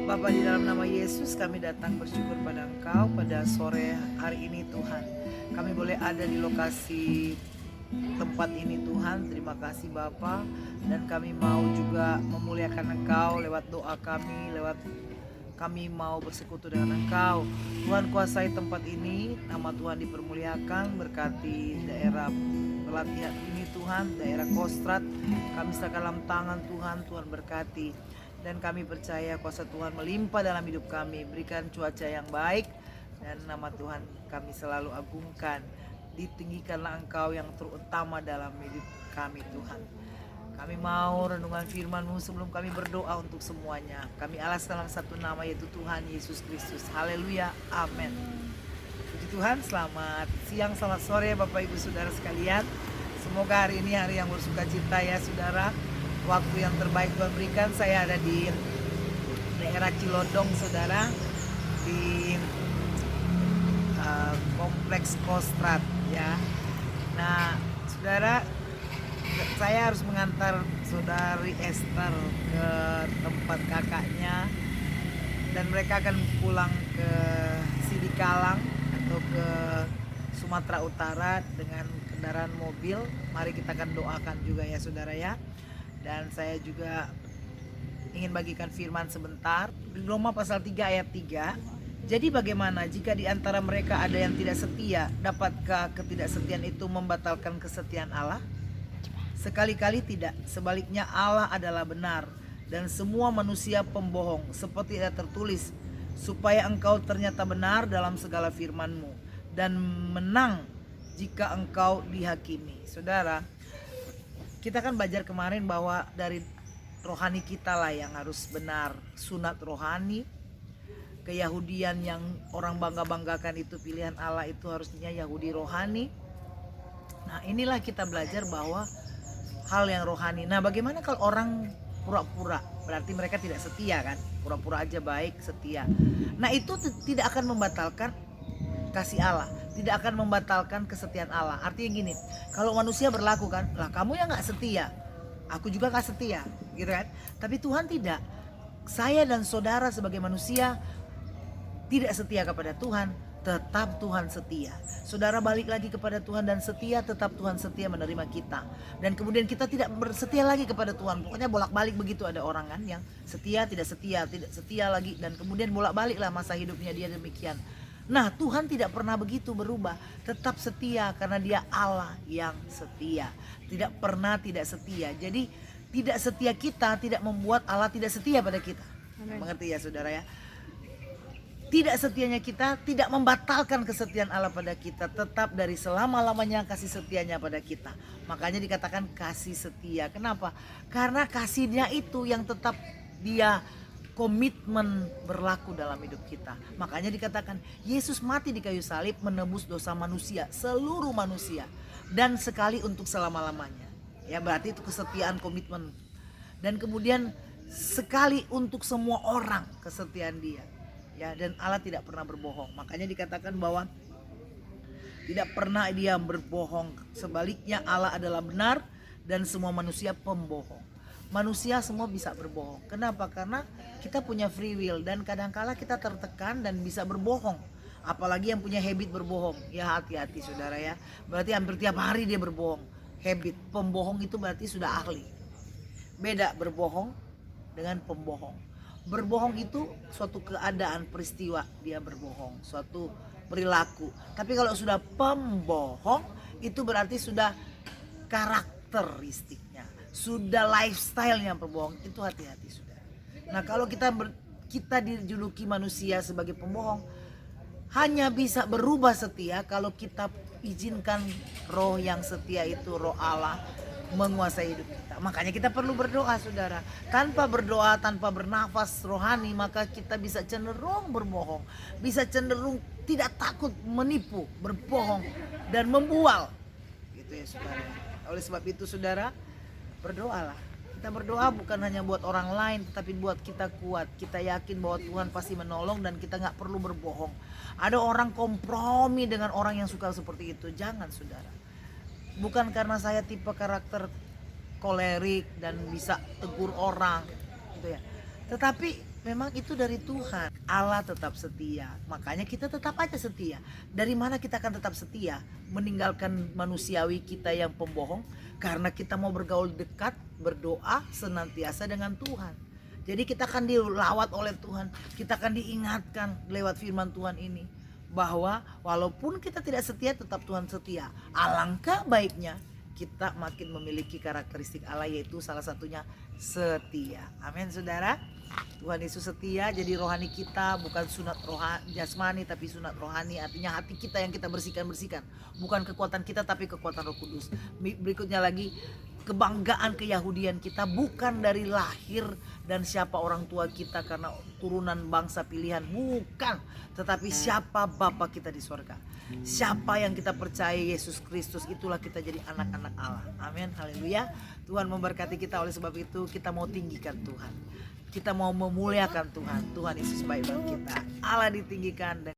Bapa, di dalam nama Yesus kami datang bersyukur pada Engkau pada sore hari ini Tuhan. Kami boleh ada di lokasi tempat ini Tuhan. Terima kasih Bapa, dan kami mau juga memuliakan Engkau lewat doa kami, lewat kami mau bersekutu dengan Engkau. Tuhan, kuasai tempat ini, nama Tuhan dipermuliakan, berkati daerah pelatihan ini Tuhan, daerah Kostrad. Kami serahkan dalam tangan Tuhan, Tuhan berkati. Dan kami percaya kuasa Tuhan melimpah dalam hidup kami. Berikan cuaca yang baik, dan nama Tuhan kami selalu agungkan. Ditinggikanlah Engkau yang terutama dalam hidup kami Tuhan. Kami mau renungan firman-Mu sebelum kami berdoa untuk semuanya. Kami alas dalam satu nama, yaitu Tuhan Yesus Kristus. Haleluya, amin. Puji Tuhan, selamat siang, selamat sore Bapak Ibu Saudara sekalian. Semoga hari ini hari yang bersuka cita ya saudara. Waktu yang terbaik Tuhan berikan. Saya ada di daerah Cilodong saudara, di kompleks Kostrad ya. Nah saudara, saya harus mengantar saudari Esther ke tempat kakaknya, dan mereka akan pulang ke Sidikalang atau ke Sumatera Utara dengan kendaraan mobil. Mari kita akan doakan juga ya saudara ya. Dan saya juga ingin bagikan firman sebentar. Roma pasal 3 ayat 3. Jadi bagaimana jika di antara mereka ada yang tidak setia? Dapatkah ketidaksetiaan itu membatalkan kesetiaan Allah? Sekali-kali tidak. Sebaliknya Allah adalah benar, dan semua manusia pembohong. Seperti ada tertulis, supaya engkau ternyata benar dalam segala firman-Mu, dan menang jika engkau dihakimi. Saudara, kita kan belajar kemarin bahwa dari rohani kita lah yang harus benar. Sunat rohani, keyahudian yang orang bangga-banggakan itu pilihan Allah, itu harusnya Yahudi rohani. Nah inilah kita belajar bahwa hal yang rohani. Nah bagaimana kalau orang pura-pura? Berarti mereka tidak setia kan? Pura-pura aja baik, setia. Nah itu tidak akan membatalkan kasih Allah, tidak akan membatalkan kesetiaan Allah. Artinya gini, kalau manusia berlaku kan, lah kamu yang gak setia, aku juga gak setia gitu kan. Tapi Tuhan tidak. Saya dan saudara sebagai manusia tidak setia kepada Tuhan, tetap Tuhan setia. Saudara balik lagi kepada Tuhan dan setia, tetap Tuhan setia menerima kita. Dan kemudian kita tidak bersetia lagi kepada Tuhan. Pokoknya bolak-balik begitu, ada orang kan yang setia, tidak setia lagi, dan kemudian bolak-balik lah masa hidupnya dia demikian. Nah Tuhan tidak pernah begitu berubah, tetap setia karena Dia Allah yang setia, tidak pernah tidak setia. Jadi tidak setia kita tidak membuat Allah tidak setia pada kita. Amen. Mengerti ya saudara ya? Tidak setianya kita tidak membatalkan kesetiaan Allah pada kita, tetap dari selama-lamanya kasih setianya pada kita. Makanya dikatakan kasih setia. Kenapa? Karena kasihnya itu yang tetap Dia komitmen berlaku dalam hidup kita. Makanya dikatakan Yesus mati di kayu salib menebus dosa manusia, seluruh manusia, dan sekali untuk selama-lamanya. Ya berarti itu kesetiaan, komitmen. Dan kemudian sekali untuk semua orang, kesetiaan Dia. Ya, dan Allah tidak pernah berbohong. Makanya dikatakan bahwa tidak pernah Dia berbohong. Sebaliknya Allah adalah benar, dan semua manusia pembohong. Manusia semua bisa berbohong. Kenapa? Karena kita punya free will, dan kadangkala kita tertekan dan bisa berbohong. Apalagi yang punya habit berbohong. Ya hati-hati saudara ya. Berarti hampir tiap hari dia berbohong. Habit pembohong itu berarti sudah ahli. Beda berbohong dengan pembohong. Berbohong itu suatu keadaan, peristiwa dia berbohong, suatu perilaku. Tapi kalau sudah pembohong itu berarti sudah karakteristiknya, sudah lifestyle-nya berbohong. Itu hati-hati saudara. Nah kalau kita dijuluki manusia sebagai pembohong, hanya bisa berubah setia kalau kita izinkan roh yang setia itu, roh Allah, menguasai hidup kita. Makanya kita perlu berdoa saudara. Tanpa berdoa, tanpa bernafas rohani, maka kita bisa cenderung berbohong, bisa cenderung tidak takut menipu, berbohong, dan membual gitu ya saudara. Oleh sebab itu saudara, berdoalah. Kita berdoa bukan hanya buat orang lain, tetapi buat kita kuat. Kita yakin bahwa Tuhan pasti menolong, dan kita gak perlu berbohong. Ada orang kompromi dengan orang yang suka seperti itu. Jangan saudara. Bukan karena saya tipe karakter kolerik dan bisa tegur orang gitu ya. Tetapi memang itu dari Tuhan. Allah tetap setia, makanya kita tetap aja setia. Dari mana kita akan tetap setia? Meninggalkan manusiawi kita yang pembohong, karena kita mau bergaul dekat, berdoa senantiasa dengan Tuhan. Jadi kita akan dilawat oleh Tuhan, kita akan diingatkan lewat firman Tuhan ini, bahwa walaupun kita tidak setia, tetap Tuhan setia. Alangkah baiknya kita makin memiliki karakteristik Allah, yaitu salah satunya setia. Amin saudara. Tuhan Yesus setia, jadi rohani kita bukan sunat jasmani, tapi sunat rohani, artinya hati kita yang kita bersihkan. Bukan kekuatan kita, tapi kekuatan Roh Kudus. Berikutnya lagi, kebanggaan keyahudian kita bukan dari lahir dan siapa orang tua kita karena turunan bangsa pilihan, bukan, tetapi siapa Bapa kita di sorga. Siapa yang kita percaya Yesus Kristus, itulah kita jadi anak-anak Allah. Amin, haleluya. Tuhan memberkati kita. Oleh sebab itu kita mau tinggikan Tuhan, kita mau memuliakan Tuhan. Tuhan Yesus baik bagi kita. Allah ditinggikan.